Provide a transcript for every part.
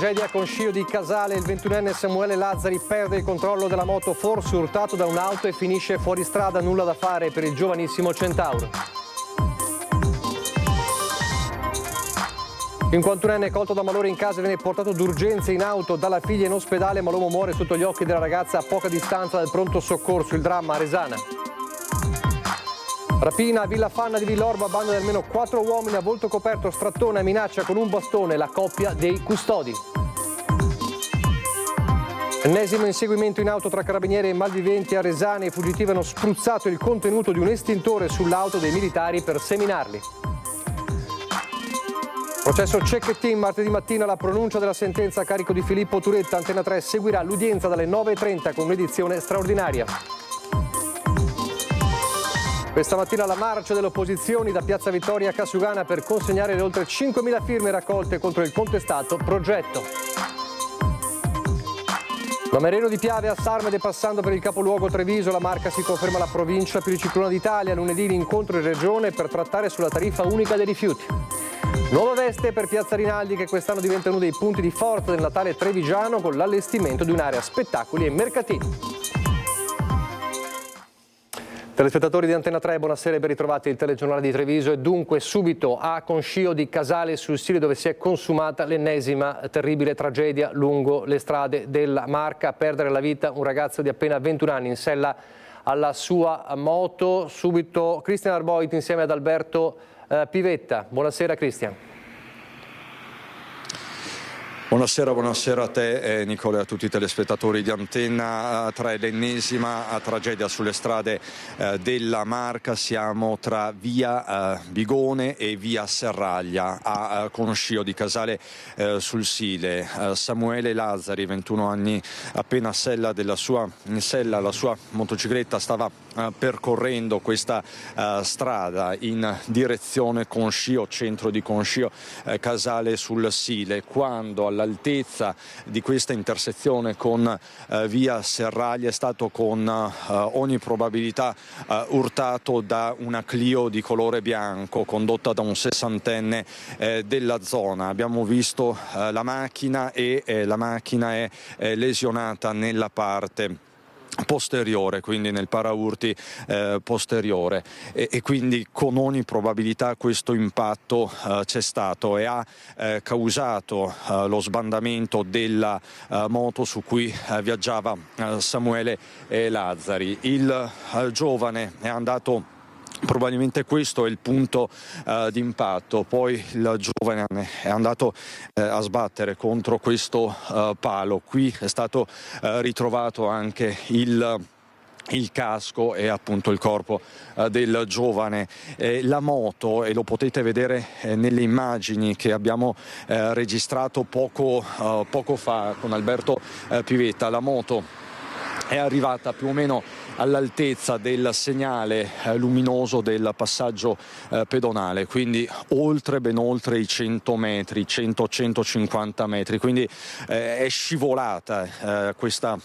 Tragedia con scio di Casale, il 21enne Samuele Lazzari perde il controllo della moto, forse urtato da un'auto e finisce fuori strada, nulla da fare per il giovanissimo Centauro. Il 51enne colto da malore in casa viene portato d'urgenza in auto dalla figlia in ospedale, ma l'uomo muore sotto gli occhi della ragazza a poca distanza dal pronto soccorso. Il dramma a Resana. Rapina a Villa Fanna di Villorba, banda di almeno 4 uomini a volto coperto, strattone e minaccia con un bastone la coppia dei custodi. Ennesimo inseguimento in auto tra carabinieri e malviventi a Resana. I fuggitivi hanno spruzzato il contenuto di un estintore sull'auto dei militari per seminarli. Processo Cecchettin, martedì mattina la pronuncia della sentenza a carico di Filippo Turetta. Antena 3 seguirà l'udienza dalle 9:30 con un'edizione straordinaria. Questa mattina la marcia delle opposizioni da Piazza Vittoria a Casiugana per consegnare le oltre 5.000 firme raccolte contro il contestato progetto. Da Mereno di Piave a Sarmede, passando per il capoluogo Treviso, la Marca si conferma la provincia più riciclona d'Italia. Lunedì l'incontro in regione per trattare sulla tariffa unica dei rifiuti. Nuova veste per Piazza Rinaldi, che quest'anno diventa uno dei punti di forza del Natale trevigiano con l'allestimento di un'area spettacoli e mercatini. Telespettatori di Antena 3, buonasera e ben ritrovati. Il telegiornale di Treviso e dunque subito a Conscio di Casale, sul sito dove si è consumata l'ennesima terribile tragedia lungo le strade della Marca. A perdere la vita un ragazzo di appena 21 anni in sella alla sua moto. Subito Cristian Arboit insieme ad Alberto Pivetta. Buonasera Cristian. Buonasera a te Nicola e a tutti i telespettatori di Antena 3. L'ennesima tragedia sulle strade della Marca. Siamo tra via Bigone e via Serraglia a Conscio di Casale sul Sile. Samuele Lazzari, 21 anni, appena in sella alla sua motocicletta, stava percorrendo questa strada in direzione Conscio, centro di Conscio, Casale sul Sile, quando all'altezza di questa intersezione con via Serraglia è stato con ogni probabilità urtato da una Clio di colore bianco condotta da un 60enne della zona. Abbiamo visto la macchina e la macchina è lesionata nella parte posteriore, quindi nel paraurti posteriore, e quindi con ogni probabilità questo impatto c'è stato e ha causato lo sbandamento della moto su cui viaggiava Samuele Lazzari. Il giovane è andato, probabilmente questo è il punto di impatto, poi il giovane è andato a sbattere contro questo palo. Qui è stato ritrovato anche il casco e appunto il corpo del giovane. La moto, e lo potete vedere nelle immagini che abbiamo registrato poco fa con Alberto Pivetta, la moto è arrivata più o meno all'altezza del segnale luminoso del passaggio pedonale, quindi ben oltre i 100 metri, 100-150 metri, quindi è scivolata questa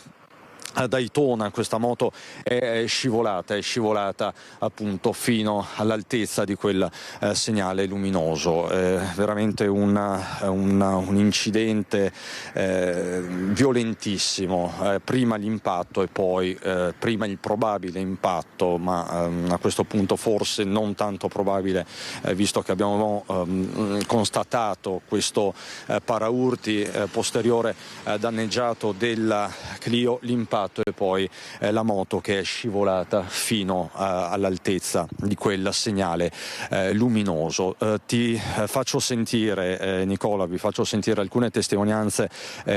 Daytona, questa moto è scivolata appunto fino all'altezza di quel segnale luminoso. Veramente un incidente violentissimo, prima l'impatto e poi prima il probabile impatto, ma a questo punto forse non tanto probabile, visto che abbiamo constatato questo paraurti posteriore danneggiato della Clio, l'impatto e poi la moto che è scivolata fino all'altezza di quel segnale luminoso. Ti faccio sentire, Nicola, vi faccio sentire alcune testimonianze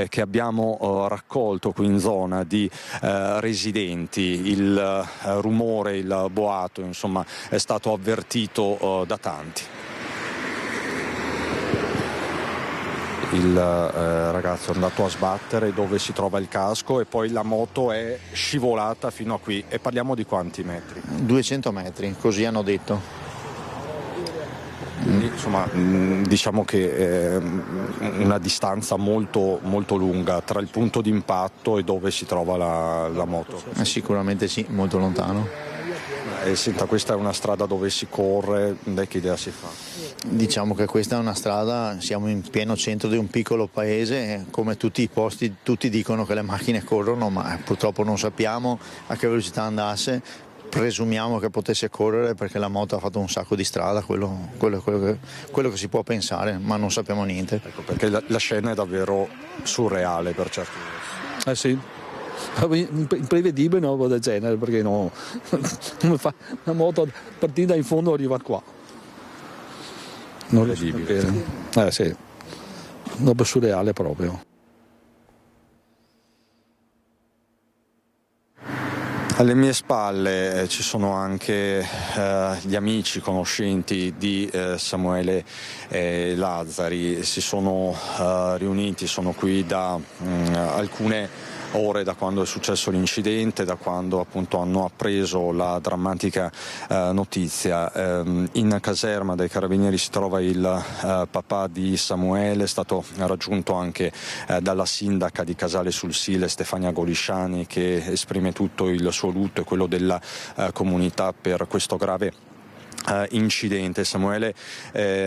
che abbiamo raccolto qui in zona di residenti. Il rumore, il boato, insomma, è stato avvertito da tanti. Il ragazzo è andato a sbattere dove si trova il casco e poi la moto è scivolata fino a qui. E parliamo di quanti metri? 200 metri, così hanno detto. Quindi, insomma, diciamo che è una distanza molto, molto lunga tra il punto di impatto e dove si trova la moto. Sicuramente sì, molto lontano. Senta, questa è una strada dove si corre, che idea si fa? Diciamo che questa è una strada, siamo in pieno centro di un piccolo paese, come tutti i posti, tutti dicono che le macchine corrono, ma purtroppo non sappiamo a che velocità andasse. Presumiamo che potesse correre perché la moto ha fatto un sacco di strada, quello che si può pensare, ma non sappiamo niente. Ecco, perché la scena è davvero surreale per certi versi. Sì, imprevedibile una roba del genere, perché no, come fa una moto a partire da in fondo e arriva qua. Non riesco a capire. Sì, una roba surreale proprio. Alle mie spalle ci sono anche gli amici conoscenti di Samuele Lazzari, si sono riuniti, sono qui da alcune ore da quando è successo l'incidente, da quando appunto hanno appreso la drammatica notizia. In caserma dei Carabinieri si trova il papà di Samuele, è stato raggiunto anche dalla sindaca di Casale sul Sile, Stefania Golisciani, che esprime tutto il suo lutto e quello della comunità per questo grave incidente. Samuele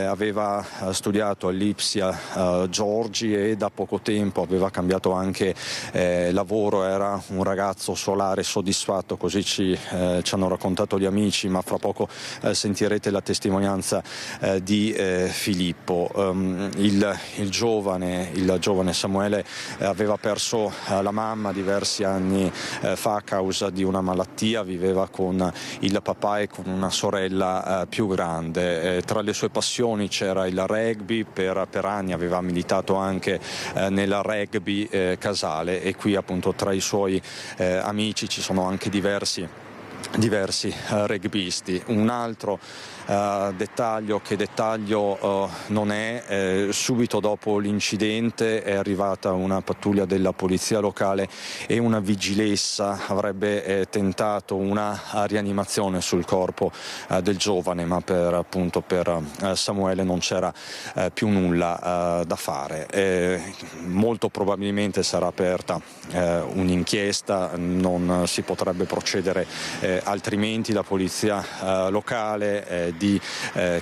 aveva studiato all'Ipsia Giorgi e da poco tempo aveva cambiato anche lavoro, era un ragazzo solare soddisfatto, così ci hanno raccontato gli amici, ma fra poco sentirete la testimonianza di Filippo. Il giovane Samuele aveva perso la mamma diversi anni fa a causa di una malattia, viveva con il papà e con una sorella più grande. Tra le sue passioni c'era il rugby, per anni aveva militato anche nel rugby Casale, e qui appunto tra i suoi amici ci sono anche diversi rugbisti. Un altro dettaglio non è, subito dopo l'incidente è arrivata una pattuglia della polizia locale e una vigilessa avrebbe tentato una rianimazione sul corpo del giovane, ma per Samuele non c'era più nulla da fare. Molto probabilmente sarà aperta un'inchiesta, non si potrebbe procedere altrimenti. La polizia locale di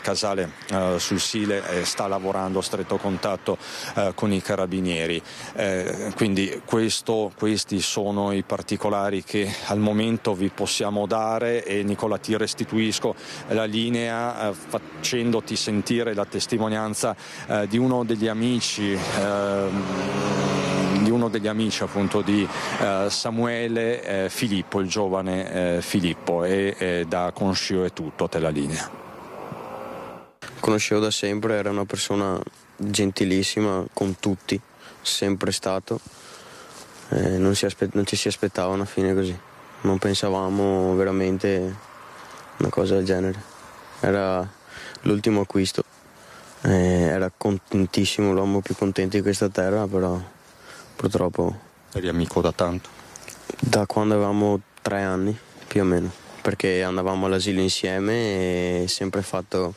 Casale sul Sile sta lavorando a stretto contatto con i carabinieri. Quindi questi sono i particolari che al momento vi possiamo dare, e Nicola ti restituisco la linea facendoti sentire la testimonianza di uno degli amici appunto di Samuele, Filippo, il giovane Filippo, e da Conscio è tutto, a te la linea. Conoscevo da sempre, era una persona gentilissima con tutti, sempre stato, non ci si aspettava una fine così, non pensavamo veramente una cosa del genere. Era l'ultimo acquisto, era contentissimo, l'uomo più contento di questa terra, però purtroppo. Eri amico da tanto? Da quando avevamo 3 anni, più o meno, perché andavamo all'asilo insieme e sempre fatto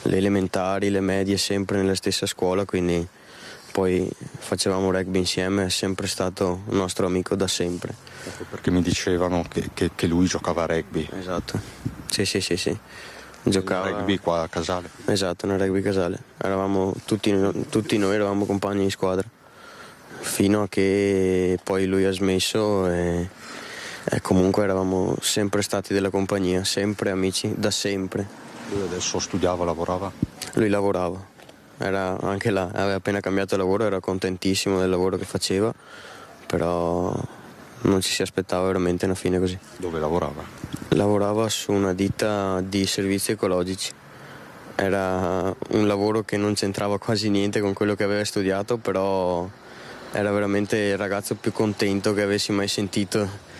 le elementari, le medie, sempre nella stessa scuola, quindi poi facevamo rugby insieme, è sempre stato un nostro amico da sempre. Ecco perché mi dicevano che lui giocava a rugby. Esatto, sì. Giocava nel rugby qua a Casale. Esatto, nel rugby Casale. Eravamo tutti noi eravamo compagni di squadra, fino a che poi lui ha smesso e comunque eravamo sempre stati della compagnia, sempre amici, da sempre. Lui adesso studiava, lavorava? Lui lavorava, era anche là, aveva appena cambiato lavoro, era contentissimo del lavoro che faceva, però non ci si aspettava veramente una fine così. Dove lavorava? Lavorava su una ditta di servizi ecologici. Era un lavoro che non c'entrava quasi niente con quello che aveva studiato, però era veramente il ragazzo più contento che avessi mai sentito,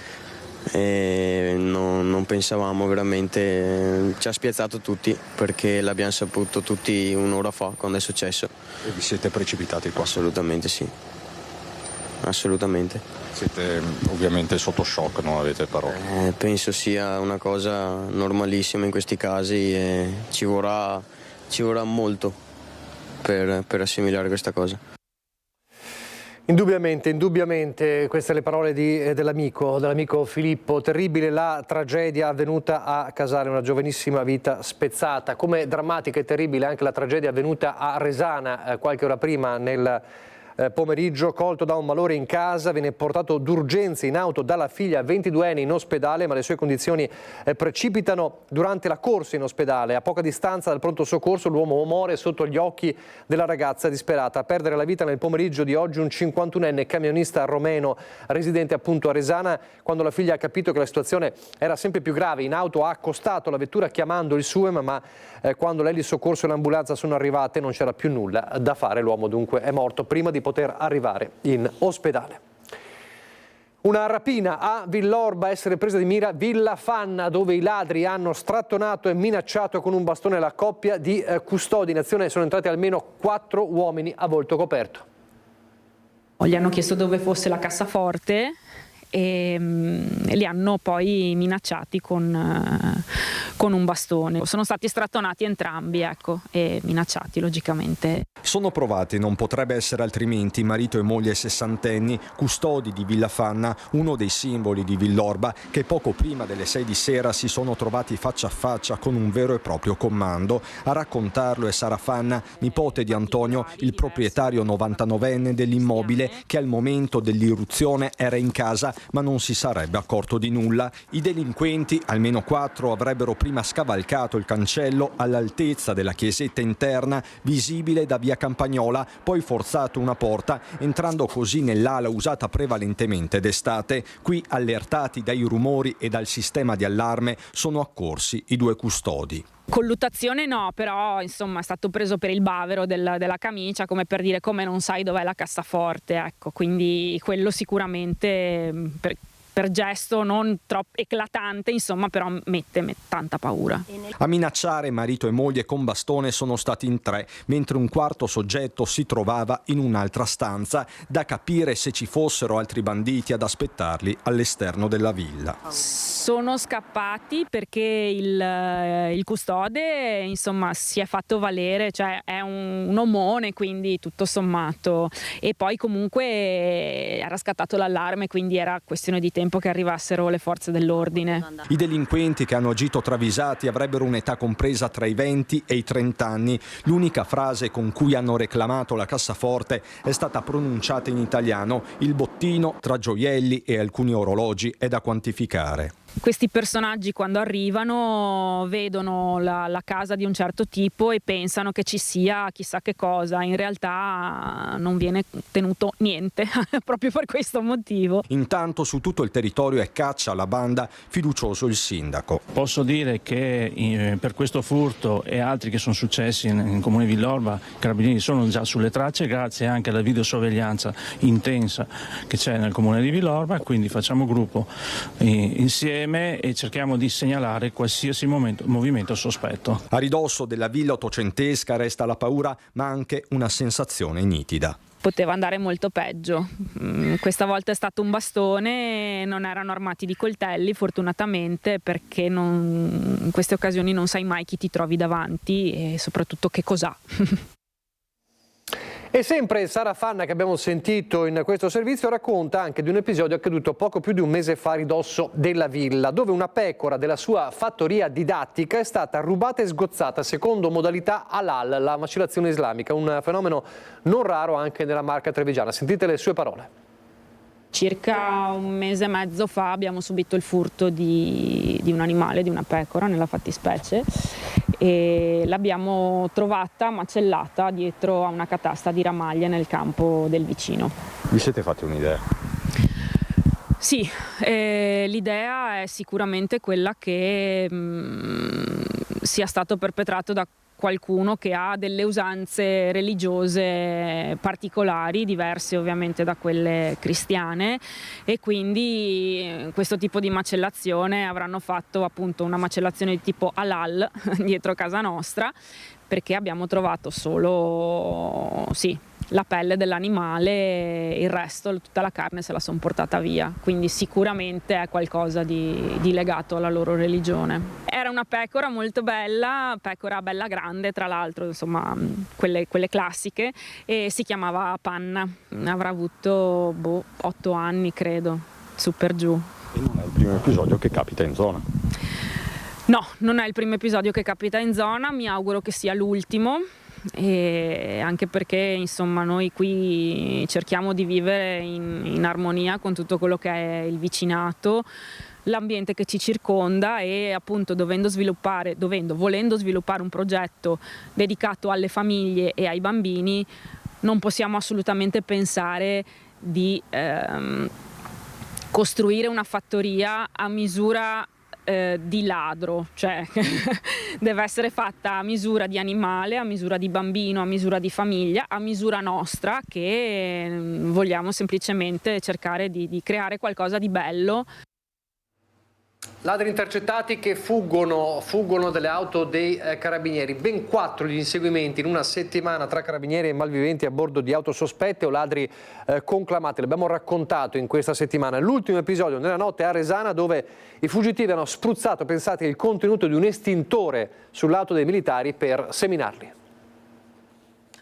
e non pensavamo veramente, ci ha spiazzato tutti perché l'abbiamo saputo tutti un'ora fa quando è successo. E vi siete precipitati qua? Assolutamente sì, assolutamente. Siete ovviamente sotto shock, non avete parole? Penso sia una cosa normalissima in questi casi e ci vorrà molto per assimilare questa cosa. Indubbiamente, queste le parole dell'amico Filippo. Terribile la tragedia avvenuta a Casale, una giovanissima vita spezzata. Come drammatica e terribile anche la tragedia avvenuta a Resana qualche ora prima nel pomeriggio. Colto da un malore in casa, viene portato d'urgenza in auto dalla figlia 22enne in ospedale, ma le sue condizioni precipitano durante la corsa in ospedale. A poca distanza dal pronto soccorso l'uomo muore sotto gli occhi della ragazza disperata. A perdere la vita nel pomeriggio di oggi un 51enne camionista romeno residente appunto a Resana. Quando la figlia ha capito che la situazione era sempre più grave, in auto ha accostato la vettura chiamando il SUEM, ma quando l'eli soccorso e l'ambulanza sono arrivate non c'era più nulla da fare. L'uomo dunque è morto prima di poter arrivare in ospedale. Una rapina a Villorba, essere presa di mira Villa Fanna, dove i ladri hanno strattonato e minacciato con un bastone la coppia di custodi. In azione sono entrati almeno 4 uomini a volto coperto. Gli hanno chiesto dove fosse la cassaforte e li hanno poi minacciati con un bastone. Sono stati strattonati entrambi, ecco, e minacciati logicamente. Sono provati, non potrebbe essere altrimenti, marito e moglie sessantenni, custodi di Villa Fanna, uno dei simboli di Villorba, che poco prima delle 6 di sera si sono trovati faccia a faccia con un vero e proprio comando. A raccontarlo è Sara Fanna, nipote di Antonio, il proprietario 99enne dell'immobile, che al momento dell'irruzione era in casa ma non si sarebbe accorto di nulla. I delinquenti, almeno 4, avrebbero prima scavalcato il cancello all'altezza della chiesetta interna visibile da via Campagnola, poi forzato una porta, entrando così nell'ala usata prevalentemente d'estate. Qui, allertati dai rumori e dal sistema di allarme, sono accorsi i 2 custodi. Colluttazione no, però insomma è stato preso per il bavero della camicia, come per dire come non sai dov'è la cassaforte, ecco, quindi quello sicuramente per gesto non troppo eclatante, insomma, però mette tanta paura. A minacciare marito e moglie con bastone sono stati in 3, mentre un quarto soggetto si trovava in un'altra stanza, da capire se ci fossero altri banditi ad aspettarli all'esterno della villa. Sono scappati perché il custode, insomma, si è fatto valere, cioè è un omone, quindi tutto sommato, e poi comunque era scattato l'allarme, quindi era questione di tempo che arrivassero le forze dell'ordine. I delinquenti che hanno agito travisati avrebbero un'età compresa tra i 20 e i 30 anni. L'unica frase con cui hanno reclamato la cassaforte è stata pronunciata in italiano. Il bottino tra gioielli e alcuni orologi è da quantificare. Questi personaggi quando arrivano vedono la casa di un certo tipo e pensano che ci sia chissà che cosa, in realtà non viene tenuto niente proprio per questo motivo. Intanto su tutto il territorio è caccia alla banda, fiducioso il sindaco. Posso dire che per questo furto e altri che sono successi in comune Villorba, i carabinieri sono già sulle tracce grazie anche alla videosorveglianza intensa che c'è nel comune di Villorba, quindi facciamo gruppo insieme e cerchiamo di segnalare qualsiasi movimento sospetto. A ridosso della villa ottocentesca resta la paura, ma anche una sensazione nitida. Poteva andare molto peggio. Questa volta è stato un bastone, non erano armati di coltelli fortunatamente, perché in queste occasioni non sai mai chi ti trovi davanti e soprattutto che cos'ha. E sempre Sara Fanna, che abbiamo sentito in questo servizio, racconta anche di un episodio accaduto poco più di un mese fa a ridosso della villa, dove una pecora della sua fattoria didattica è stata rubata e sgozzata secondo modalità halal, la macellazione islamica, un fenomeno non raro anche nella Marca trevigiana. Sentite le sue parole. Circa un mese e mezzo fa abbiamo subito il furto di un animale, di una pecora nella fattispecie, e l'abbiamo trovata macellata dietro a una catasta di ramaglie nel campo del vicino. Vi siete fatti un'idea? Sì, l'idea è sicuramente quella che sia stato perpetrato da qualcuno che ha delle usanze religiose particolari, diverse ovviamente da quelle cristiane, e quindi questo tipo di macellazione avranno fatto appunto una macellazione di tipo halal dietro casa nostra, perché abbiamo trovato solo la pelle dell'animale, il resto, tutta la carne se la sono portata via, quindi sicuramente è qualcosa di legato alla loro religione. Era una pecora molto bella, pecora bella grande tra l'altro, insomma quelle classiche, e si chiamava Panna, avrà avuto 8 anni credo, su per giù. E non è il primo episodio che capita in zona? No, non è il primo episodio che capita in zona, mi auguro che sia l'ultimo. E anche perché insomma noi qui cerchiamo di vivere in armonia con tutto quello che è il vicinato, l'ambiente che ci circonda, e appunto volendo sviluppare un progetto dedicato alle famiglie e ai bambini, non possiamo assolutamente pensare di costruire una fattoria a misura di ladro, cioè deve essere fatta a misura di animale, a misura di bambino, a misura di famiglia, a misura nostra, che vogliamo semplicemente cercare di creare qualcosa di bello. Ladri intercettati che fuggono dalle auto dei carabinieri. Ben 4 gli inseguimenti in una settimana tra carabinieri e malviventi a bordo di auto sospette o ladri conclamati. L'abbiamo raccontato in questa settimana. L'ultimo episodio nella notte a Resana, dove i fuggitivi hanno spruzzato, pensate, il contenuto di un estintore sull'auto dei militari per seminarli.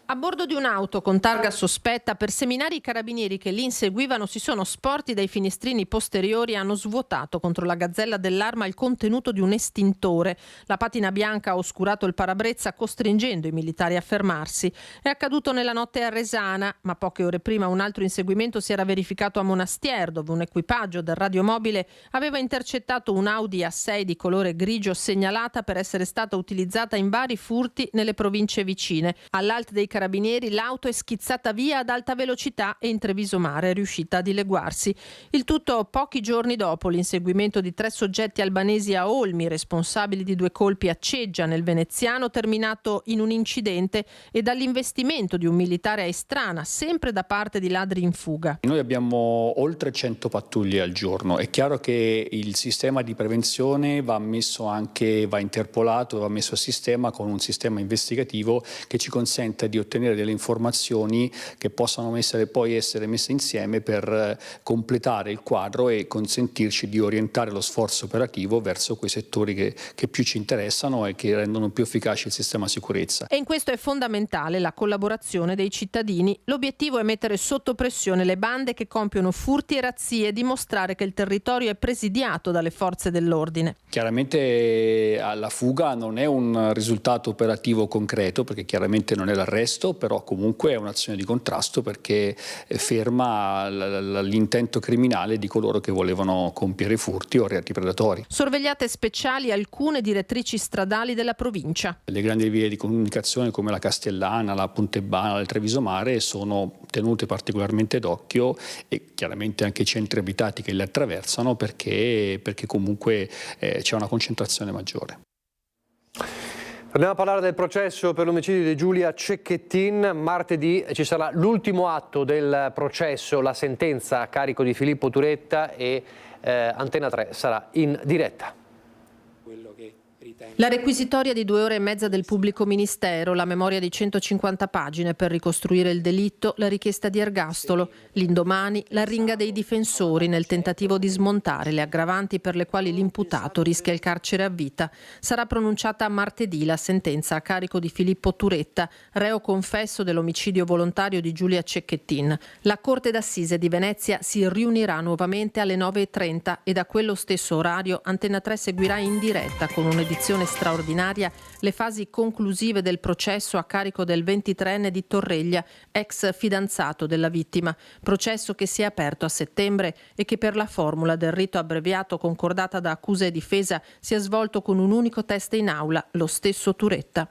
A bordo di un'auto con targa sospetta, per seminare i carabinieri che li inseguivano, si sono sporti dai finestrini posteriori e hanno svuotato contro la gazzella dell'arma il contenuto di un estintore. La patina bianca ha oscurato il parabrezza, costringendo i militari a fermarsi. È accaduto nella notte a Resana, ma poche ore prima un altro inseguimento si era verificato a Monastier, dove un equipaggio del radiomobile aveva intercettato un Audi A6 di colore grigio segnalata per essere stata utilizzata in vari furti nelle province vicine. All'Alt dei carabinieri l'auto è schizzata via ad alta velocità e in Treviso Mare è riuscita a dileguarsi. Il tutto pochi giorni dopo l'inseguimento di 3 soggetti albanesi a Olmi, responsabili di 2 colpi a Ceggia nel veneziano, terminato in un incidente, e dall'investimento di un militare a Estrana, sempre da parte di ladri in fuga. Noi abbiamo oltre 100 pattuglie al giorno. È chiaro che il sistema di prevenzione va interpolato, va messo a sistema con un sistema investigativo che ci consente di ottenere delle informazioni che possano poi essere messe insieme per completare il quadro e consentirci di orientare lo sforzo operativo verso quei settori che più ci interessano e che rendono più efficace il sistema sicurezza. E in questo è fondamentale la collaborazione dei cittadini. L'obiettivo è mettere sotto pressione le bande che compiono furti e razzie e dimostrare che il territorio è presidiato dalle forze dell'ordine. Chiaramente la fuga non è un risultato operativo concreto, perché chiaramente non è l'arresto, però comunque è un'azione di contrasto perché ferma l'intento criminale di coloro che volevano compiere furti o reati predatori. Sorvegliate speciali alcune direttrici stradali della provincia. Le grandi vie di comunicazione come la Castellana, la Pontebana, il Treviso Mare sono tenute particolarmente d'occhio, e chiaramente anche i centri abitati che le attraversano, perché comunque c'è una concentrazione maggiore. Torniamo a parlare del processo per l'omicidio di Giulia Cecchettin. Martedì ci sarà l'ultimo atto del processo, la sentenza a carico di Filippo Turetta, e Antena 3 sarà in diretta. La requisitoria di 2 ore e mezza del pubblico ministero, la memoria di 150 pagine per ricostruire il delitto, la richiesta di ergastolo, l'indomani l'arringa dei difensori nel tentativo di smontare le aggravanti per le quali l'imputato rischia il carcere a vita. Sarà pronunciata martedì la sentenza a carico di Filippo Turetta, reo confesso dell'omicidio volontario di Giulia Cecchettin. La Corte d'Assise di Venezia si riunirà nuovamente alle 9:30 e da quello stesso orario Antena 3 seguirà in diretta con un'edizione straordinaria le fasi conclusive del processo a carico del 23enne di Torreglia, ex fidanzato della vittima. Processo che si è aperto a settembre e che per la formula del rito abbreviato concordata da accusa e difesa si è svolto con un unico teste in aula, lo stesso Turetta,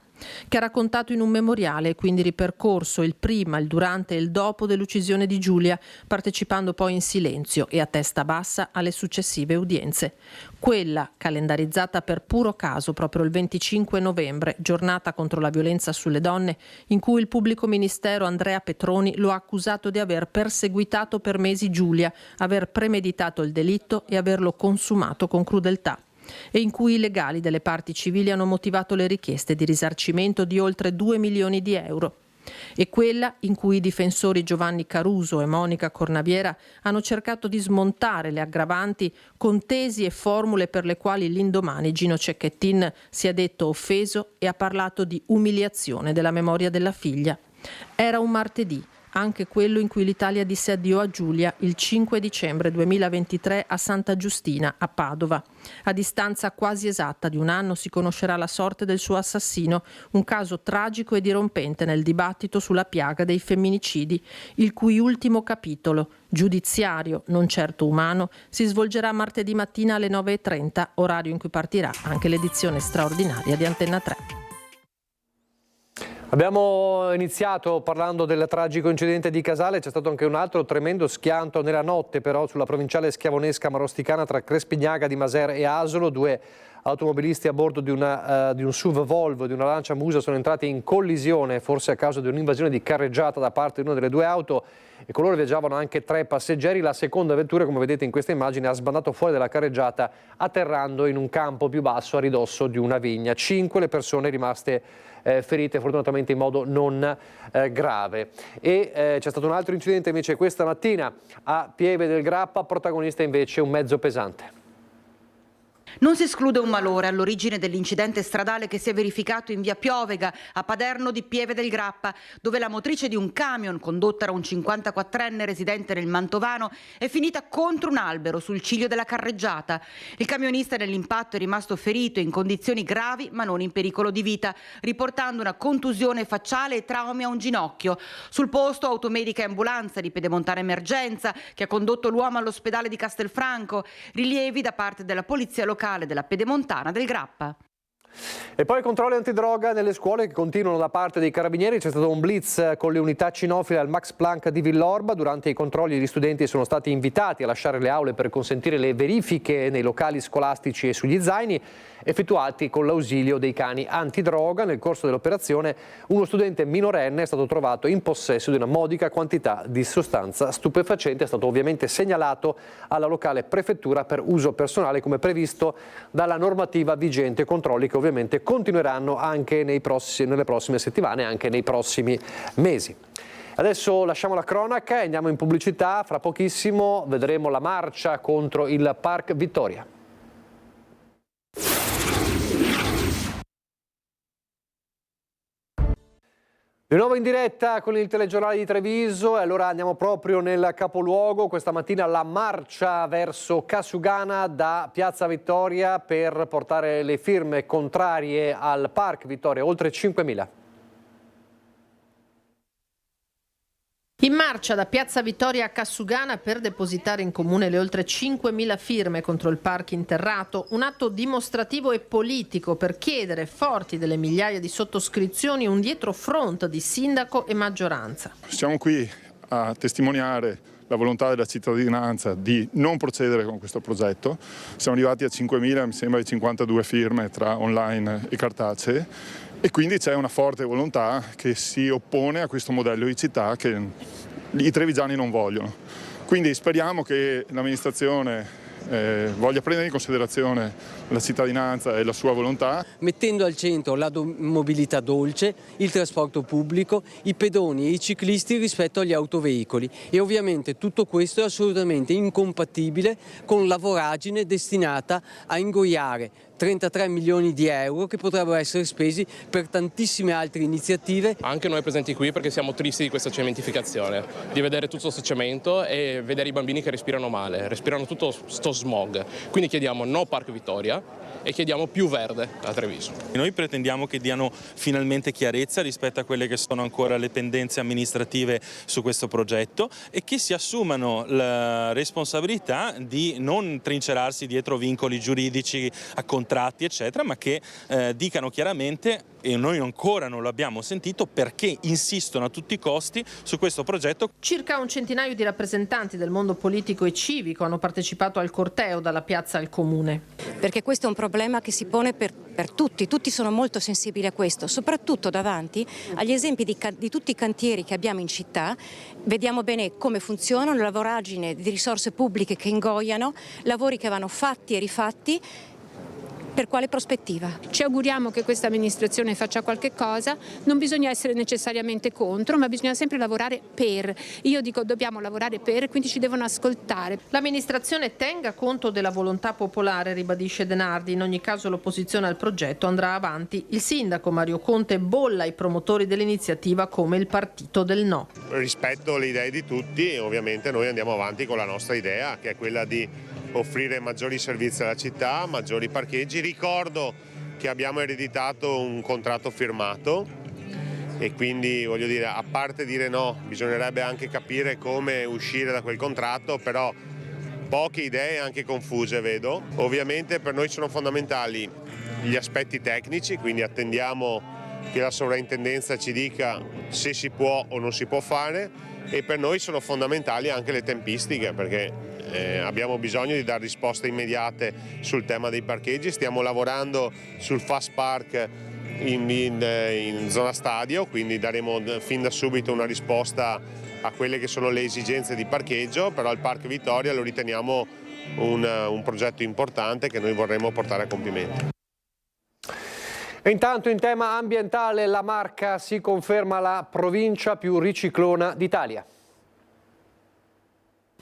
che ha raccontato in un memoriale e quindi ripercorso il prima, il durante e il dopo dell'uccisione di Giulia, partecipando poi in silenzio e a testa bassa alle successive udienze. Quella, calendarizzata per puro caso proprio il 25 novembre, giornata contro la violenza sulle donne, in cui il pubblico ministero Andrea Petroni lo ha accusato di aver perseguitato per mesi Giulia, aver premeditato il delitto e averlo consumato con crudeltà, e in cui i legali delle parti civili hanno motivato le richieste di risarcimento di oltre 2 milioni di euro. e quella in cui i difensori Giovanni Caruso e Monica Cornaviera hanno cercato di smontare le aggravanti con tesi e formule per le quali l'indomani Gino Cecchettin si è detto offeso e ha parlato di umiliazione della memoria della figlia. Era un martedì, anche quello in cui l'Italia disse addio a Giulia il 5 dicembre 2023 a Santa Giustina, a Padova. A distanza quasi esatta di un anno si conoscerà la sorte del suo assassino, un caso tragico e dirompente nel dibattito sulla piaga dei femminicidi, il cui ultimo capitolo, giudiziario, non certo umano, si svolgerà martedì mattina alle 9:30, orario in cui partirà anche l'edizione straordinaria di Antenna 3. Abbiamo iniziato parlando del tragico incidente di Casale, c'è stato anche un altro tremendo schianto nella notte però sulla provinciale schiavonesca marosticana tra Crespignaga di Maser e Asolo. Due automobilisti a bordo di un SUV Volvo e di una Lancia Musa sono entrati in collisione, forse a causa di un'invasione di carreggiata da parte di una delle due auto, e con loro viaggiavano anche 3 passeggeri. La seconda vettura, come vedete in questa immagine, ha sbandato fuori dalla carreggiata atterrando in un campo più basso a ridosso di una vigna. 5 le persone rimaste ferite, fortunatamente in modo non grave. E c'è stato un altro incidente invece questa mattina a Pieve del Grappa, protagonista invece un mezzo pesante. Non si esclude un malore all'origine dell'incidente stradale che si è verificato in via Piovega, a Paderno di Pieve del Grappa, dove la motrice di un camion condotta da un 54enne residente nel Mantovano è finita contro un albero sul ciglio della carreggiata. Il camionista nell'impatto è rimasto ferito in condizioni gravi ma non in pericolo di vita, riportando una contusione facciale e traumi a un ginocchio. Sul posto automedica e ambulanza di Pedemontana Emergenza che ha condotto l'uomo all'ospedale di Castelfranco, rilievi da parte della polizia locale della Pedemontana del Grappa. E poi controlli antidroga nelle scuole che continuano da parte dei carabinieri. C'è stato un blitz con le unità cinofile al Max Planck di Villorba. Durante i controlli gli studenti sono stati invitati a lasciare le aule per consentire le verifiche nei locali scolastici e sugli zaini, effettuati con l'ausilio dei cani antidroga. Nel corso dell'operazione uno studente minorenne è stato trovato in possesso di una modica quantità di sostanza stupefacente. È stato ovviamente segnalato alla locale prefettura per uso personale come previsto dalla normativa vigente, controlli che ovviamente continueranno anche nelle prossime settimane, anche nei prossimi mesi. Adesso lasciamo la cronaca e andiamo in pubblicità. Fra pochissimo vedremo la marcia contro il Parc Vittoria. Di nuovo in diretta con il telegiornale di Treviso e allora andiamo proprio nel capoluogo. Questa mattina la marcia verso Casugana da Piazza Vittoria per portare le firme contrarie al Parc Vittoria, oltre 5.000. In marcia da Piazza Vittoria a Casugana per depositare in comune le oltre 5.000 firme contro il parco interrato, un atto dimostrativo e politico per chiedere, forti delle migliaia di sottoscrizioni, un dietrofront di sindaco e maggioranza. Siamo qui a testimoniare la volontà della cittadinanza di non procedere con questo progetto. Siamo arrivati a 5.000, mi sembra, di 52 firme tra online e cartacee. E quindi c'è una forte volontà che si oppone a questo modello di città che i trevigiani non vogliono. Quindi speriamo che l'amministrazione voglia prendere in considerazione la cittadinanza e la sua volontà. Mettendo al centro la mobilità dolce, il trasporto pubblico, i pedoni e i ciclisti rispetto agli autoveicoli. E ovviamente tutto questo è assolutamente incompatibile con la voragine destinata a ingoiare 33 milioni di euro che potrebbero essere spesi per tantissime altre iniziative. Anche noi presenti qui perché siamo tristi di questa cementificazione, di vedere tutto questo cemento e vedere i bambini che respirano male, respirano tutto sto smog. Quindi chiediamo no Parc Vittoria e chiediamo più verde a Treviso. Noi pretendiamo che diano finalmente chiarezza rispetto a quelle che sono ancora le pendenze amministrative su questo progetto e che si assumano la responsabilità di non trincerarsi dietro vincoli giuridici a contratti eccetera, ma che dicano chiaramente, e noi ancora non l'abbiamo sentito, perché insistono a tutti i costi su questo progetto. Circa un centinaio di rappresentanti del mondo politico e civico hanno partecipato al corteo dalla piazza al comune. Perché questo è un problema che si pone per tutti sono molto sensibili a questo, soprattutto davanti agli esempi di tutti i cantieri che abbiamo in città. Vediamo bene come funzionano, la voragine di risorse pubbliche che ingoiano, lavori che vanno fatti e rifatti. Per quale prospettiva? Ci auguriamo che questa amministrazione faccia qualche cosa, non bisogna essere necessariamente contro, ma bisogna sempre lavorare per. Io dico dobbiamo lavorare per, quindi ci devono ascoltare. L'amministrazione tenga conto della volontà popolare, ribadisce De Nardi. In ogni caso l'opposizione al progetto andrà avanti. Il sindaco Mario Conte bolla i promotori dell'iniziativa come il partito del no. Rispetto le idee di tutti, ovviamente noi andiamo avanti con la nostra idea, che è quella di offrire maggiori servizi alla città, maggiori parcheggi. Ricordo che abbiamo ereditato un contratto firmato e quindi voglio dire, a parte dire no, bisognerebbe anche capire come uscire da quel contratto, però poche idee anche confuse vedo. Ovviamente per noi sono fondamentali gli aspetti tecnici, quindi attendiamo che la sovrintendenza ci dica se si può o non si può fare, e per noi sono fondamentali anche le tempistiche, perché abbiamo bisogno di dare risposte immediate sul tema dei parcheggi. Stiamo lavorando sul Fast Park in zona stadio, quindi daremo fin da subito una risposta a quelle che sono le esigenze di parcheggio, però il Park Vittoria lo riteniamo un progetto importante che noi vorremmo portare a compimento. E intanto in tema ambientale la Marca si conferma la provincia più riciclona d'Italia.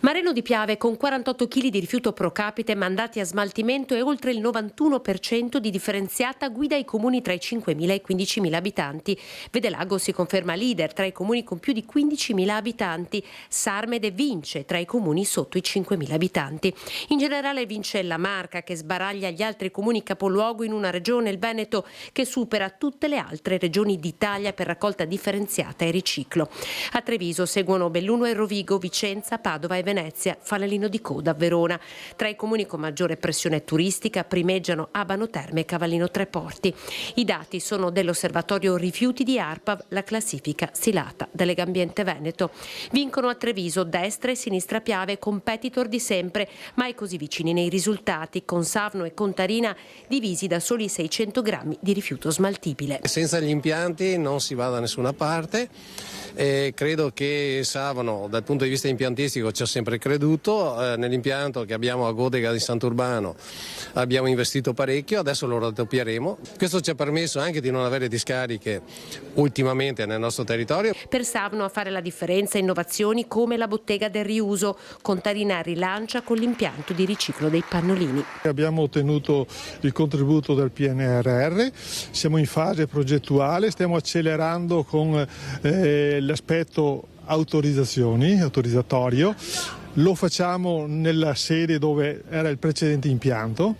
Mareno di Piave con 48 kg di rifiuto pro capite mandati a smaltimento e oltre il 91% di differenziata guida i comuni tra i 5.000 e i 15.000 abitanti. Vedelago si conferma leader tra i comuni con più di 15.000 abitanti. Sarmede vince tra i comuni sotto i 5.000 abitanti. In generale vince la Marca, che sbaraglia gli altri comuni capoluogo in una regione, il Veneto, che supera tutte le altre regioni d'Italia per raccolta differenziata e riciclo. A Treviso seguono Belluno e Rovigo, Vicenza, Padova e Venezia, fanalino di coda a Verona. Tra i comuni con maggiore pressione turistica primeggiano Abano Terme e Cavallino Treporti. I dati sono dell'osservatorio rifiuti di ARPAV, la classifica stilata da Legambiente Veneto. Vincono a Treviso destra e sinistra Piave, competitor di sempre, mai così vicini nei risultati, con Savno e Contarina divisi da soli 600 grammi di rifiuto smaltibile. Senza gli impianti non si va da nessuna parte. Credo che Savano dal punto di vista impiantistico ci ha sempre creduto, nell'impianto che abbiamo a Godega di Sant'Urbano abbiamo investito parecchio, adesso lo raddoppieremo. Questo ci ha permesso anche di non avere discariche ultimamente nel nostro territorio. Per Savno a fare la differenza innovazioni come la bottega del riuso. Contarina rilancia con l'impianto di riciclo dei pannolini. Abbiamo ottenuto il contributo del PNRR, siamo in fase progettuale, stiamo accelerando con l'aspetto autorizzatorio, lo facciamo nella sede dove era il precedente impianto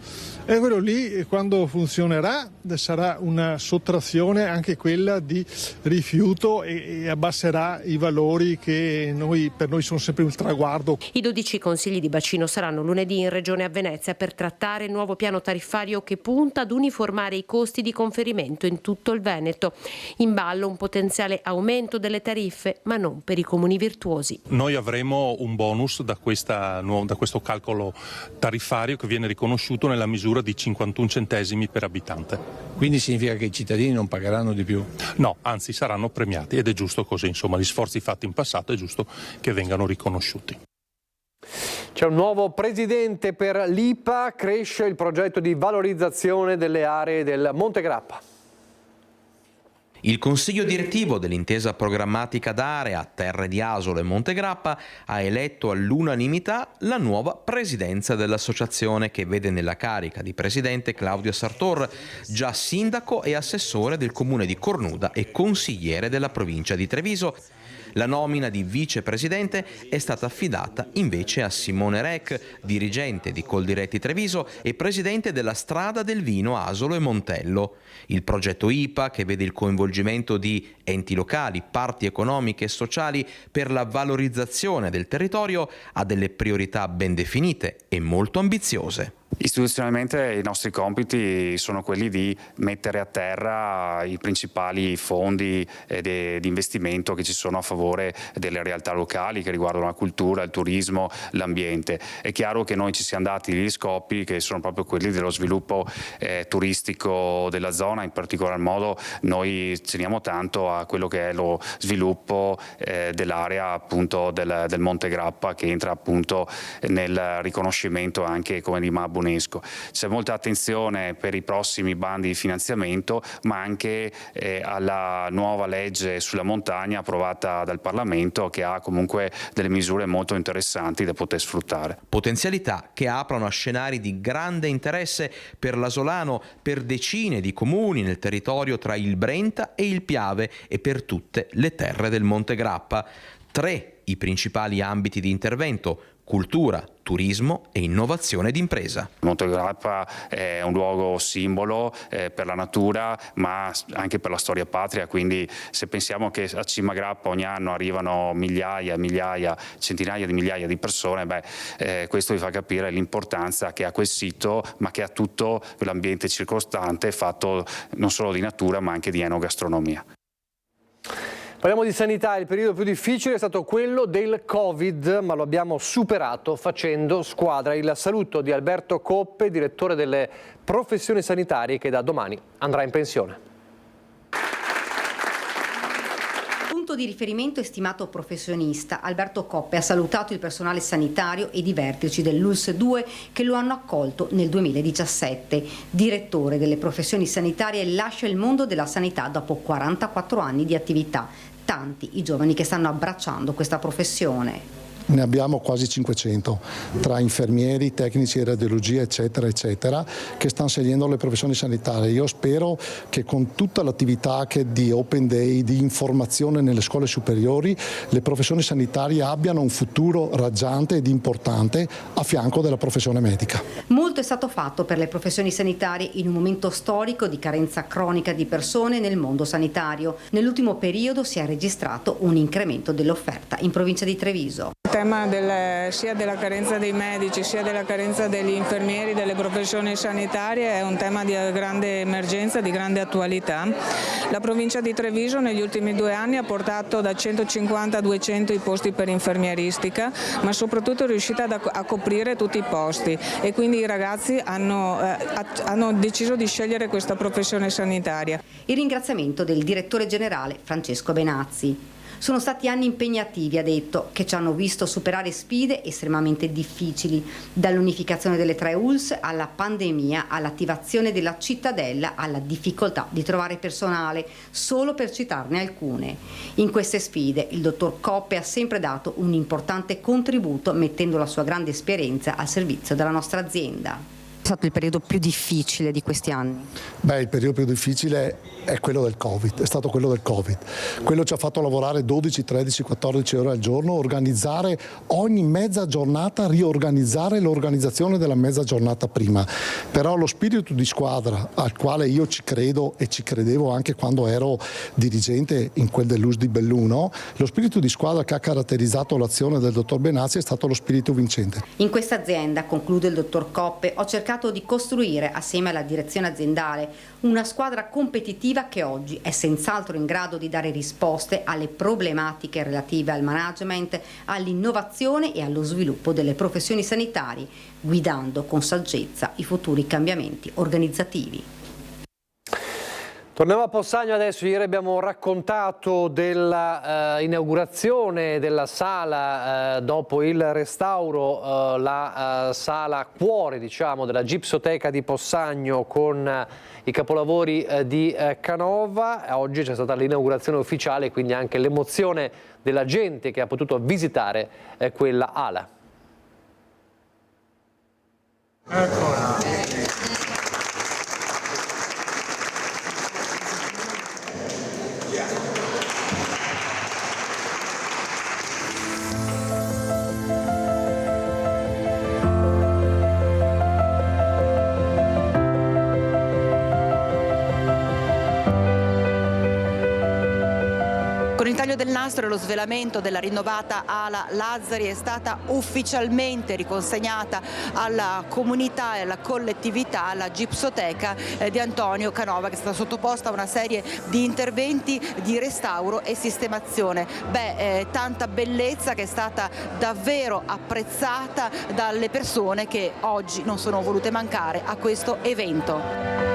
e quello lì, quando funzionerà, sarà una sottrazione anche quella di rifiuto e abbasserà i valori che per noi sono sempre un traguardo. I 12 consigli di bacino saranno lunedì in Regione a Venezia per trattare il nuovo piano tariffario che punta ad uniformare i costi di conferimento in tutto il Veneto. In ballo un potenziale aumento delle tariffe, ma non per i comuni virtuosi. Noi avremo un bonus da questo calcolo tariffario che viene riconosciuto nella misura di 51 centesimi per abitante. Quindi significa che i cittadini non pagheranno di più? No, anzi saranno premiati ed è giusto così, insomma gli sforzi fatti in passato è giusto che vengano riconosciuti. C'è un nuovo presidente per l'IPA, cresce il progetto di valorizzazione delle aree del Monte Grappa. Il consiglio direttivo dell'intesa programmatica d'area Terre di Asolo e Monte Grappa ha eletto all'unanimità la nuova presidenza dell'associazione, che vede nella carica di presidente Claudio Sartor, già sindaco e assessore del comune di Cornuda e consigliere della provincia di Treviso. La nomina di vicepresidente è stata affidata invece a Simone Rec, dirigente di Coldiretti Treviso e presidente della Strada del Vino Asolo e Montello. Il progetto IPA, che vede il coinvolgimento di enti locali, parti economiche e sociali per la valorizzazione del territorio, ha delle priorità ben definite e molto ambiziose. Istituzionalmente i nostri compiti sono quelli di mettere a terra i principali fondi di investimento che ci sono a favore delle realtà locali che riguardano la cultura, il turismo, l'ambiente. È chiaro che noi ci siamo dati gli scopi che sono proprio quelli dello sviluppo turistico della zona, in particolar modo noi teniamo tanto a quello che è lo sviluppo dell'area appunto del Monte Grappa, che entra appunto nel riconoscimento anche come di Mabune dell'UNESCO. C'è molta attenzione per i prossimi bandi di finanziamento, ma anche alla nuova legge sulla montagna approvata dal Parlamento, che ha comunque delle misure molto interessanti da poter sfruttare. Potenzialità che aprono a scenari di grande interesse per l'Asolano, per decine di comuni nel territorio tra il Brenta e il Piave e per tutte le terre del Monte Grappa. 3 i principali ambiti di intervento: cultura, turismo e innovazione d'impresa. Monte Grappa è un luogo simbolo per la natura, ma anche per la storia patria, quindi se pensiamo che a Cima Grappa ogni anno arrivano migliaia, centinaia di migliaia di persone, questo vi fa capire l'importanza che ha quel sito, ma che ha tutto l'ambiente circostante, fatto non solo di natura ma anche di enogastronomia. Parliamo di sanità. Il periodo più difficile è stato quello del Covid, ma lo abbiamo superato facendo squadra. Il saluto di Alberto Coppe, direttore delle professioni sanitarie, che da domani andrà in pensione. Punto di riferimento e stimato professionista, Alberto Coppe ha salutato il personale sanitario ed i vertici dell'ULSS 2 che lo hanno accolto nel 2017. Direttore delle professioni sanitarie, lascia il mondo della sanità dopo 44 anni di attività. Tanti i giovani che stanno abbracciando questa professione. Ne abbiamo quasi 500, tra infermieri, tecnici di radiologia, eccetera, eccetera, che stanno scegliendo le professioni sanitarie. Io spero che con tutta l'attività di Open Day, di informazione nelle scuole superiori, le professioni sanitarie abbiano un futuro raggiante ed importante a fianco della professione medica. Molto è stato fatto per le professioni sanitarie in un momento storico di carenza cronica di persone nel mondo sanitario. Nell'ultimo periodo si è registrato un incremento dell'offerta in provincia di Treviso. Il tema sia della carenza dei medici sia della carenza degli infermieri, delle professioni sanitarie è un tema di grande emergenza, di grande attualità. La provincia di Treviso negli ultimi 2 anni ha portato da 150 a 200 i posti per infermieristica, ma soprattutto è riuscita a coprire tutti i posti e quindi i ragazzi hanno deciso di scegliere questa professione sanitaria. Il ringraziamento del direttore generale Francesco Benazzi. Sono stati anni impegnativi, ha detto, che ci hanno visto superare sfide estremamente difficili, dall'unificazione delle 3 ULSS alla pandemia, all'attivazione della cittadella, alla difficoltà di trovare personale, solo per citarne alcune. In queste sfide il dottor Coppe ha sempre dato un importante contributo, mettendo la sua grande esperienza al servizio della nostra azienda. È stato il periodo più difficile di questi anni? Il periodo più difficile è quello del Covid, è stato quello del Covid. Quello ci ha fatto lavorare 12, 13, 14 ore al giorno, organizzare ogni mezza giornata, riorganizzare l'organizzazione della mezza giornata prima. Però lo spirito di squadra al quale io ci credo e ci credevo anche quando ero dirigente in quel dell'ULSS di Belluno, lo spirito di squadra che ha caratterizzato l'azione del dottor Benazzi è stato lo spirito vincente. In questa azienda, conclude il dottor Coppe, ho cercato di costruire, assieme alla direzione aziendale, una squadra competitiva che oggi è senz'altro in grado di dare risposte alle problematiche relative al management, all'innovazione e allo sviluppo delle professioni sanitarie, guidando con saggezza i futuri cambiamenti organizzativi. Torniamo a Possagno adesso. Ieri abbiamo raccontato dell'inaugurazione della sala dopo il restauro, la sala cuore, diciamo, della Gipsoteca di Possagno con i capolavori di Canova. Oggi c'è stata l'inaugurazione ufficiale, quindi anche l'emozione della gente che ha potuto visitare quella ala. Con il taglio del nastro e lo svelamento della rinnovata ala Lazzari è stata ufficialmente riconsegnata alla comunità e alla collettività la Gipsoteca di Antonio Canova, che è stata sottoposta a una serie di interventi di restauro e sistemazione. Tanta bellezza che è stata davvero apprezzata dalle persone che oggi non sono volute mancare a questo evento.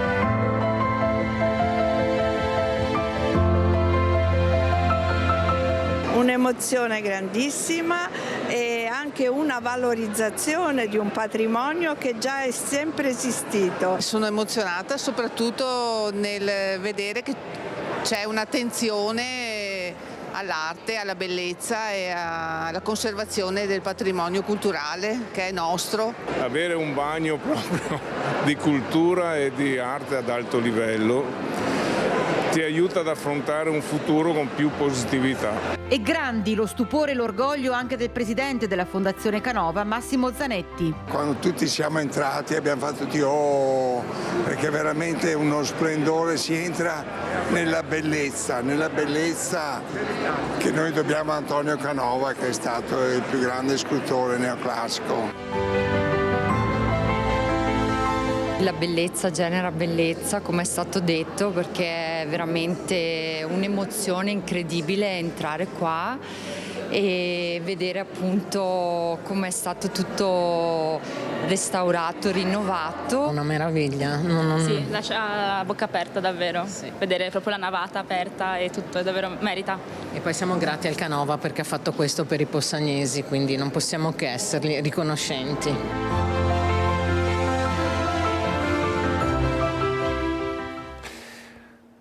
Un'emozione grandissima e anche anche una valorizzazione di un patrimonio che già è sempre esistito. Sono emozionata soprattutto nel vedere che c'è un'attenzione all'arte, alla bellezza e alla conservazione del patrimonio culturale che è nostro. Avere un bagno proprio di cultura e di arte ad alto livello ti aiuta ad affrontare un futuro con più positività. E grandi lo stupore e l'orgoglio anche del presidente della Fondazione Canova, Massimo Zanetti. Quando tutti siamo entrati abbiamo fatto tutti oh, perché veramente è uno splendore, si entra nella bellezza che noi dobbiamo a Antonio Canova, che è stato il più grande scultore neoclassico. La bellezza genera bellezza, come è stato detto, perché è veramente un'emozione incredibile entrare qua e vedere appunto come è stato tutto restaurato, rinnovato. Una meraviglia. Sì, lascia la bocca aperta davvero, sì. Vedere proprio la navata aperta e tutto, è davvero merita. E poi siamo grati al Canova perché ha fatto questo per i possagnesi, quindi non possiamo che essergli riconoscenti.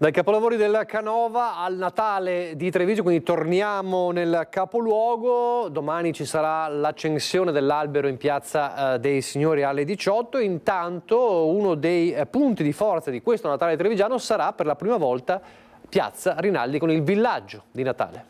Dai capolavori del Canova al Natale di Treviso, quindi torniamo nel capoluogo. Domani ci sarà l'accensione dell'albero in Piazza dei Signori alle 18. Intanto uno dei punti di forza di questo Natale trevigiano sarà per la prima volta Piazza Rinaldi con il villaggio di Natale.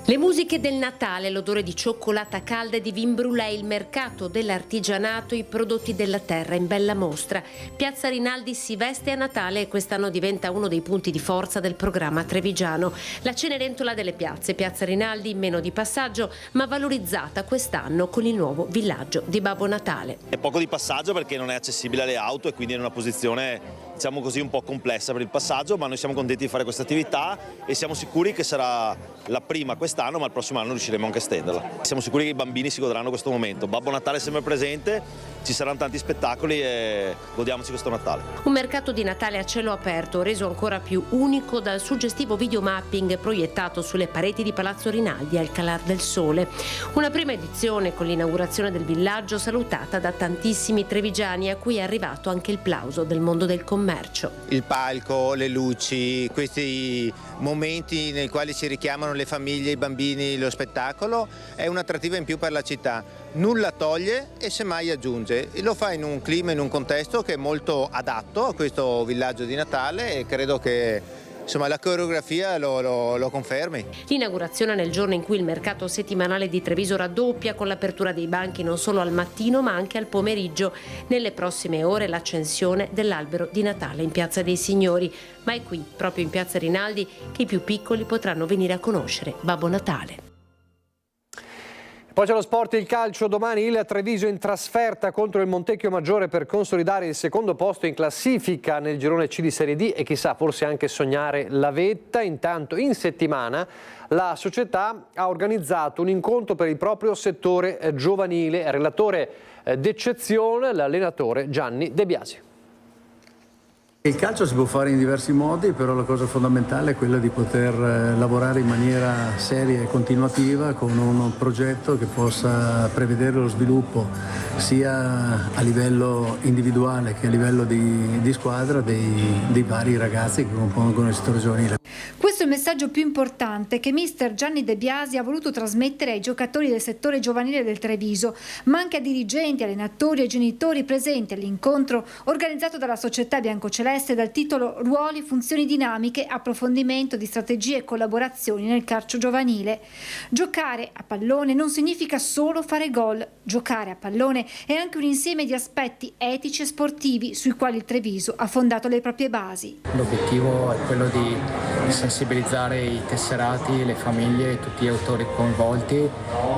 Le musiche del Natale, l'odore di cioccolata calda e di vin brûlé, il mercato dell'artigianato, i prodotti della terra in bella mostra. Piazza Rinaldi si veste a Natale e quest'anno diventa uno dei punti di forza del programma trevigiano. La Cenerentola delle piazze, Piazza Rinaldi meno di passaggio, ma valorizzata quest'anno con il nuovo villaggio di Babbo Natale. È poco di passaggio perché non è accessibile alle auto e quindi è in una posizione, diciamo così, un po' complessa per il passaggio, ma noi siamo contenti di fare questa attività e siamo sicuri che sarà la prima quest'anno, ma il prossimo anno riusciremo anche a stenderla. Siamo sicuri che i bambini si godranno questo momento. Babbo Natale è sempre presente, ci saranno tanti spettacoli e godiamoci questo Natale. Un mercato di Natale a cielo aperto, reso ancora più unico dal suggestivo videomapping proiettato sulle pareti di Palazzo Rinaldi al calar del sole. Una prima edizione con l'inaugurazione del villaggio salutata da tantissimi trevigiani, a cui è arrivato anche il plauso del mondo del commercio. Il palco, le luci, questi momenti nei quali si richiamano le famiglie, i bambini, lo spettacolo, è un'attrattiva in più per la città. Nulla toglie e semmai aggiunge. E lo fa in un clima, in un contesto che è molto adatto a questo villaggio di Natale e credo che insomma la coreografia lo confermi. L'inaugurazione nel giorno in cui il mercato settimanale di Treviso raddoppia con l'apertura dei banchi non solo al mattino ma anche al pomeriggio. Nelle prossime ore l'accensione dell'albero di Natale in Piazza dei Signori. Ma è qui, proprio in Piazza Rinaldi, che i più piccoli potranno venire a conoscere Babbo Natale. Poi c'è lo sport e il calcio. Domani il Treviso in trasferta contro il Montecchio Maggiore per consolidare il secondo posto in classifica nel girone C di Serie D e chissà forse anche sognare la vetta. Intanto in settimana la società ha organizzato un incontro per il proprio settore giovanile. Relatore d'eccezione l'allenatore Gianni De Biasi. Il calcio si può fare in diversi modi, però la cosa fondamentale è quella di poter lavorare in maniera seria e continuativa con un progetto che possa prevedere lo sviluppo sia a livello individuale che a livello di squadra dei vari ragazzi che compongono il settore giovanile. Questo è il messaggio più importante che mister Gianni De Biasi ha voluto trasmettere ai giocatori del settore giovanile del Treviso, ma anche a dirigenti, allenatori e genitori presenti all'incontro organizzato dalla società biancoceleste dal titolo Ruoli, funzioni dinamiche, approfondimento di strategie e collaborazioni nel calcio giovanile. Giocare a pallone non significa solo fare gol. Giocare a pallone è anche un insieme di aspetti etici e sportivi sui quali il Treviso ha fondato le proprie basi. L'obiettivo è quello di sensibilizzare i tesserati, le famiglie e tutti gli autori coinvolti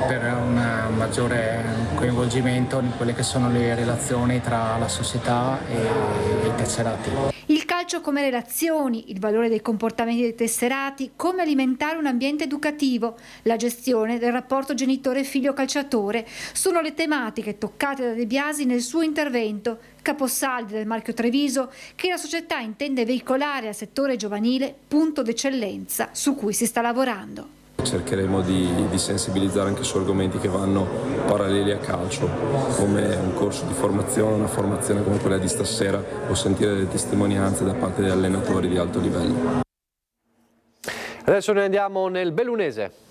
per un maggiore coinvolgimento in quelle che sono le relazioni tra la società e i tesserati. Il calcio calcio come relazioni, il valore dei comportamenti dei tesserati, come alimentare un ambiente educativo, la gestione del rapporto genitore-figlio calciatore sono le tematiche toccate da De Biasi nel suo intervento, caposaldi del marchio Treviso che la società intende veicolare al settore giovanile, punto d'eccellenza su cui si sta lavorando. Cercheremo di sensibilizzare anche su argomenti che vanno paralleli a calcio, come un corso di formazione, una formazione come quella di stasera, o sentire delle testimonianze da parte degli allenatori di alto livello. Adesso noi andiamo nel Bellunese.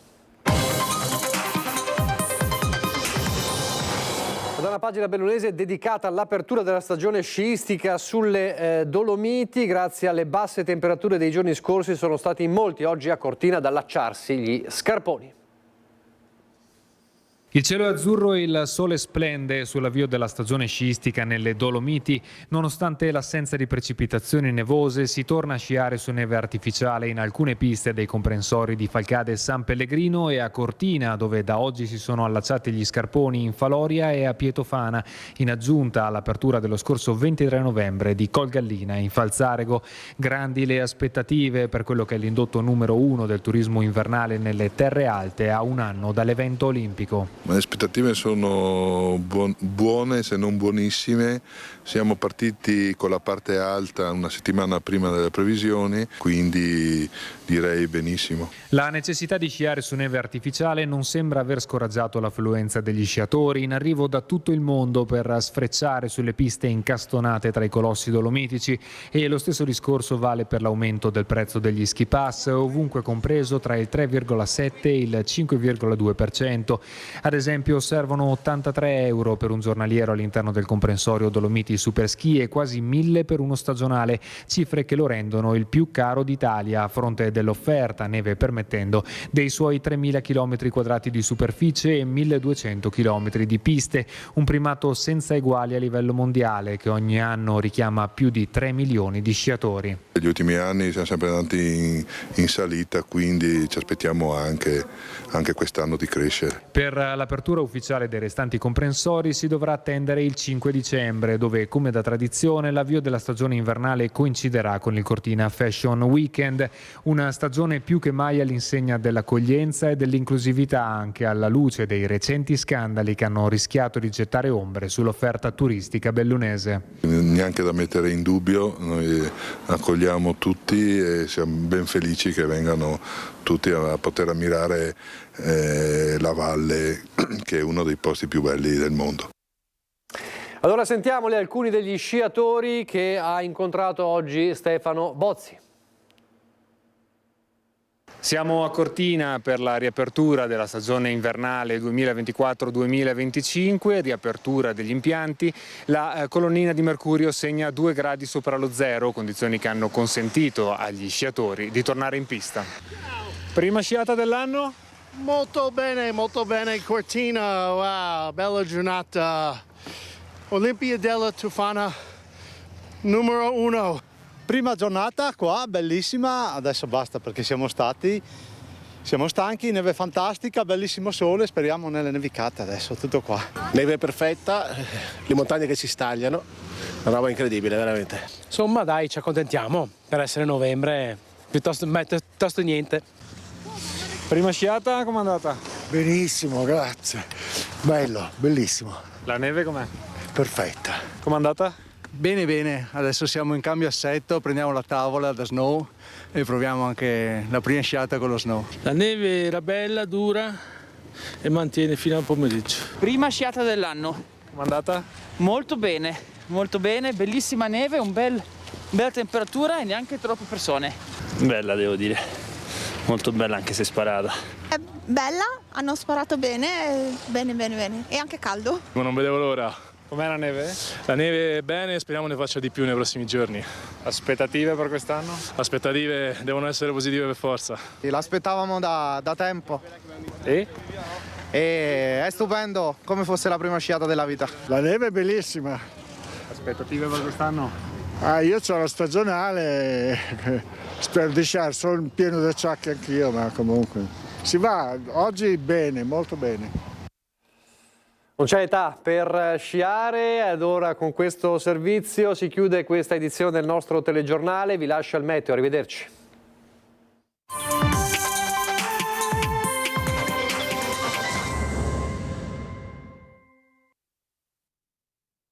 Da una pagina bellunese dedicata all'apertura della stagione sciistica sulle Dolomiti. Grazie alle basse temperature dei giorni scorsi sono stati in molti oggi a Cortina ad allacciarsi gli scarponi. Il cielo è azzurro e il sole splende sull'avvio della stagione sciistica nelle Dolomiti. Nonostante l'assenza di precipitazioni nevose, si torna a sciare su neve artificiale in alcune piste dei comprensori di Falcade e San Pellegrino e a Cortina, dove da oggi si sono allacciati gli scarponi in Faloria e a Pietofana, in aggiunta all'apertura dello scorso 23 novembre di Colgallina in Falzarego. Grandi le aspettative per quello che è l'indotto numero 1 del turismo invernale nelle Terre Alte a un anno dall'evento olimpico. Ma le aspettative sono buone, se non buonissime. Siamo partiti con la parte alta una settimana prima delle previsioni, quindi direi benissimo. La necessità di sciare su neve artificiale non sembra aver scoraggiato l'affluenza degli sciatori in arrivo da tutto il mondo per sfrecciare sulle piste incastonate tra i colossi dolomitici, e lo stesso discorso vale per l'aumento del prezzo degli ski pass, ovunque compreso tra il 3,7 e il 5,2%. Ad esempio servono 83 euro per un giornaliero all'interno del comprensorio Dolomiti Superski e quasi 1.000 per uno stagionale, cifre che lo rendono il più caro d'Italia a fronte dell'offerta, neve permettendo, dei suoi 3.000 km quadrati di superficie e 1.200 km di piste, un primato senza eguali a livello mondiale che ogni anno richiama più di 3 milioni di sciatori. Negli ultimi anni siamo sempre andati in salita, quindi ci aspettiamo anche quest'anno di crescere. Per l'apertura ufficiale dei restanti comprensori si dovrà attendere il 5 dicembre, dove, come da tradizione, l'avvio della stagione invernale coinciderà con il Cortina Fashion Weekend, una stagione più che mai all'insegna dell'accoglienza e dell'inclusività, anche alla luce dei recenti scandali che hanno rischiato di gettare ombre sull'offerta turistica bellunese. Neanche da mettere in dubbio, noi accogliamo tutti e siamo ben felici che vengano tutti a poter ammirare la valle, che è uno dei posti più belli del mondo. Allora sentiamoli alcuni degli sciatori che ha incontrato oggi Stefano Bozzi. Siamo a Cortina per la riapertura della stagione invernale 2024-2025, riapertura degli impianti. La colonnina di mercurio segna 2 gradi sopra lo zero, condizioni che hanno consentito agli sciatori di tornare in pista. Prima sciata dell'anno? Molto bene Cortina, wow, bella giornata. Olimpia della Tufana numero 1. Prima giornata qua, bellissima, adesso basta perché siamo stanchi, neve fantastica, bellissimo sole, speriamo nelle nevicate adesso, tutto qua. Neve perfetta, le montagne che si stagliano, una roba incredibile veramente. Insomma dai, ci accontentiamo, per essere novembre, piuttosto niente. Prima sciata, com'è andata? Benissimo, grazie. Bello, bellissimo. La neve com'è? Perfetta. Com'è andata? Bene, adesso siamo in cambio assetto, prendiamo la tavola da snow e proviamo anche la prima sciata con lo snow. La neve era bella, dura e mantiene fino al pomeriggio. Prima sciata dell'anno. Com'è andata? Molto bene, bellissima neve, bella temperatura e neanche troppe persone. Bella, devo dire. Molto bella anche se sparata. È bella, hanno sparato bene. E anche caldo. Ma non vedevo l'ora. Com'è la neve? La neve è bene, speriamo ne faccia di più nei prossimi giorni. Aspettative per quest'anno? Aspettative devono essere positive per forza. L'aspettavamo da tempo. E è stupendo, come fosse la prima sciata della vita. La neve è bellissima. Aspettative per quest'anno? Io ho la stagionale, spero di sciare, sono pieno di acciacchi anch'io, ma comunque si va, oggi bene, molto bene. Non c'è età per sciare, ed ora con questo servizio si chiude questa edizione del nostro telegiornale. Vi lascio al meteo, arrivederci.